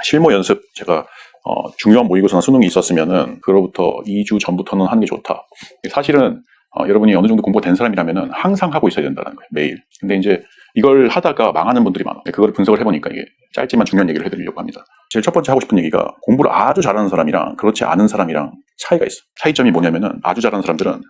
실무 연습 제가 중요한 모의고사나 수능이 있었으면은 그로부터 2주 전부터는 하는 게 좋다. 사실은 여러분이 어느 정도 공부가 된 사람이라면은 항상 하고 있어야 된다는 거예요. 매일. 근데 이제 이걸 하다가 망하는 분들이 많아요. 그걸 분석을 해보니까 이게 짧지만 중요한 얘기를 해드리려고 합니다. 제일 첫 번째 하고 싶은 얘기가 공부를 아주 잘하는 사람이랑 그렇지 않은 사람이랑 차이가 있어. 차이점이 뭐냐면은 아주 잘하는 사람들은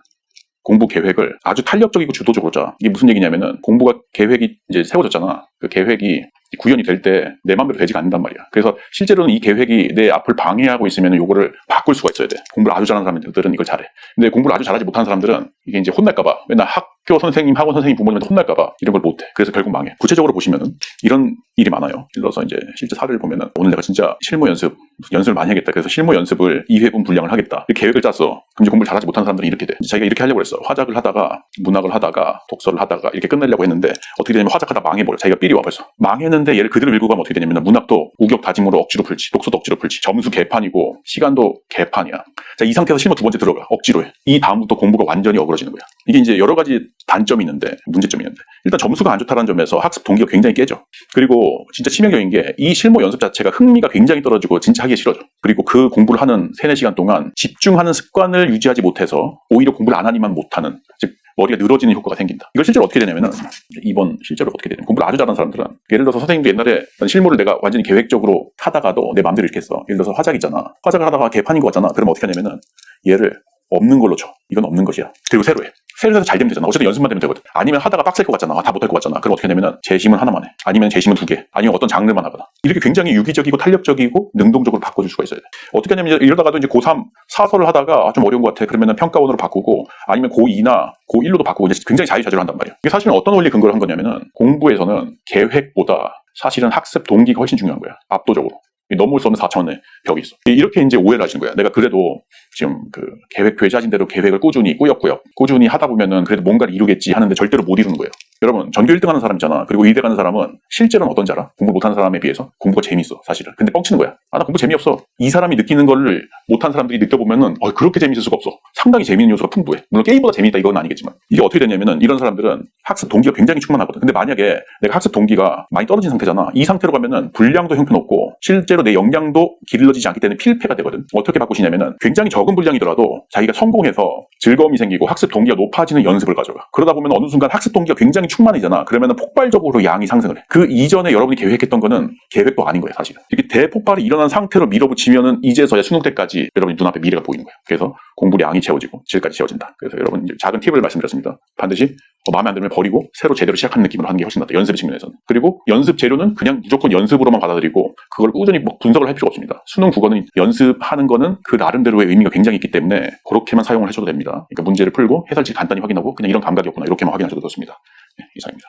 공부 계획을 아주 탄력적이고 주도적으로 짜. 이게 무슨 얘기냐면은 공부가 계획이 이제 세워졌잖아. 그 계획이 구현이 될 때 내 맘대로 되지가 않는단 말이야. 그래서 실제로는 이 계획이 내 앞을 방해하고 있으면 요거를 바꿀 수가 있어야 돼. 공부를 아주 잘하는 사람들은 이걸 잘해. 근데 공부를 아주 잘하지 못하는 사람들은 이게 이제 혼날까봐 맨날 학교 선생님, 학원 선생님, 부모님한테 혼날까봐 이런 걸 못해. 그래서 결국 망해. 구체적으로 보시면은 이런 일이 많아요. 예를 들어서 이제 실제 사례를 보면은 오늘 내가 진짜 실무 연습을 많이 하겠다. 그래서 실무 연습을 2회분 분량을 하겠다. 계획을 짰어. 그럼 이제 공부를 잘하지 못하는 사람들은 이렇게 돼. 자기가 이렇게 하려고 했어. 화작을 하다가 문학을 하다가 독서를 하다가 이렇게 끝내려고 했는데 어떻게 되냐면 화작하다 망해버려. 자기가 삘이 와 벌써. 망했는데 얘를 그대로 밀고 가면 어떻게 되냐면 문학도 우격다짐으로 억지로 풀지. 독서도 억지로 풀지. 점수 개판이고 시간도 개판이야. 자, 이 상태에서 실무 두 번째 들어가. 억지로 해. 이 다음부터 공부가 완전히 어그러지는 거야. 이게 이제 여러 가지 단점이 있는데 문제점이 있는데 일단 점수가 안 좋다는 점에서 학습 동기가 굉장히 깨져. 그리고 진짜 치명적인 게 이 실무 연습 자체가 흥미가 굉장히 떨어지고 진짜 하기 싫어져. 그리고 그 공부를 하는 3-4시간 동안 집중하는 습관을 유지하지 못해서 오히려 공부를 안 하니만 못하는, 즉 머리가 늘어지는 효과가 생긴다. 이걸 실제로 어떻게 되냐면은 이번 실제로 어떻게 되냐면 공부를 아주 잘하는 사람들은 예를 들어서 선생님도 옛날에 실무를 내가 완전히 계획적으로 하다가도 내 마음대로 이렇게 했어. 예를 들어서 화작 있잖아. 화작을 하다가 개판인 것 같잖아. 그러면 어떻게 하냐면은 얘를 없는 걸로 줘. 이건 없는 것이야. 그리고 새로 해. 새로 해서 잘 되면 되잖아. 어쨌든 연습만 되면 되거든. 아니면 하다가 빡셀 것 같잖아. 다 못할 것 같잖아. 그럼 어떻게 하냐면은 재심은 하나만 해. 아니면 재심은 2개. 아니면 어떤 장르만 하거나. 이렇게 굉장히 유기적이고 탄력적이고 능동적으로 바꿔줄 수가 있어야 돼. 어떻게 하냐면 이러다가도 이제 고3 사설을 하다가 좀 어려운 것 같아. 그러면은 평가원으로 바꾸고 아니면 고2나 고1로도 바꾸고 이제 굉장히 자유자재로 한단 말이야. 이게 사실은 어떤 원리 근거를 한 거냐면은 공부에서는 계획보다 사실은 학습 동기가 훨씬 중요한 거야. 압도적으로. 넘을 수 없는 4차원의 벽이 있어. 이렇게 이제 오해를 하시는 거야. 내가 그래도 지금 그 계획 짜진 대로 계획을 꾸준히 꾸준히 하다 보면은 그래도 뭔가를 이루겠지 하는데 절대로 못 이루는 거예요. 여러분, 전교 1등 하는 사람 있잖아. 그리고 의대 가는 사람은 실제로는 어떤지 알아? 공부 못하는 사람에 비해서 공부가 재밌어, 사실은. 근데 뻥치는 거야. 나 공부 재미없어. 이 사람이 느끼는 거를 못한 사람들이 느껴보면은 그렇게 재밌을 수가 없어. 상당히 재밌는 요소가 풍부해. 물론 게임보다 재밌다 이건 아니겠지만. 이게 어떻게 되냐면은 이런 사람들은 학습 동기가 굉장히 충만하거든. 근데 만약에 내가 학습 동기가 많이 떨어진 상태잖아. 이 상태로 가면은 분량도 형편없고 실제로 내 역량도 길러지지 않기 때문에 필패가 되거든. 어떻게 바꾸시냐면은 굉장히 적은 분량이더라도 자기가 성공해서 즐거움이 생기고 학습 동기가 높아지는 연습을 가져가. 그러다 보면 어느 순간 학습 동기가 굉장히 충만해지잖아. 그러면은 폭발적으로 양이 상승을 해. 그 이전에 여러분이 계획했던 거는 계획도 아닌 거예요, 사실은. 이렇게 대폭발이 일어난 상태로 밀어붙이면은 이제서야 수능 때까지 여러분이 눈앞에 미래가 보이는 거예요. 그래서 공부량이 채워지고 질까지 채워진다. 그래서 여러분 이제 작은 팁을 말씀드렸습니다. 반드시 마음에 안 들면 버리고 새로 제대로 시작하는 느낌으로 하는 게 훨씬 낫다. 연습의 측면에서는. 그리고 연습 재료는 그냥 무조건 연습으로만 받아들이고 그걸 꾸준히 분석을 할 필요가 없습니다. 수능 국어는 연습하는 거는 그 나름대로의 의미가 굉장히 있기 때문에 그렇게만 사용을 하셔도 됩니다. 그러니까 문제를 풀고 해설지 간단히 확인하고 그냥 이런 감각이었구나 이렇게만 확인하셔도 좋습니다. 네, 이상입니다.